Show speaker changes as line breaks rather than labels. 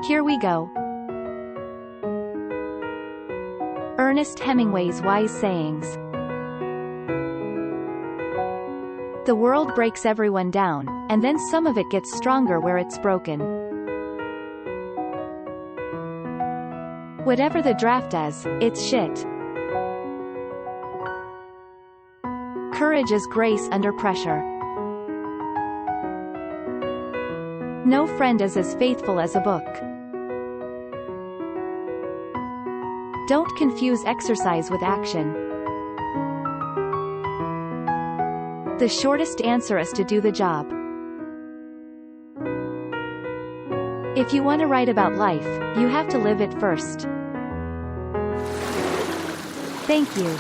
Here we go. Ernest Hemingway's wise sayings. The world breaks everyone down, and then some of it gets stronger where it's broken. Whatever the draft is, it's shit. Courage is grace under pressure. No friend is as faithful as a book. Don't confuse exercise with action. The shortest answer is to do the job. If you want to write about life, you have to live it first. Thank you.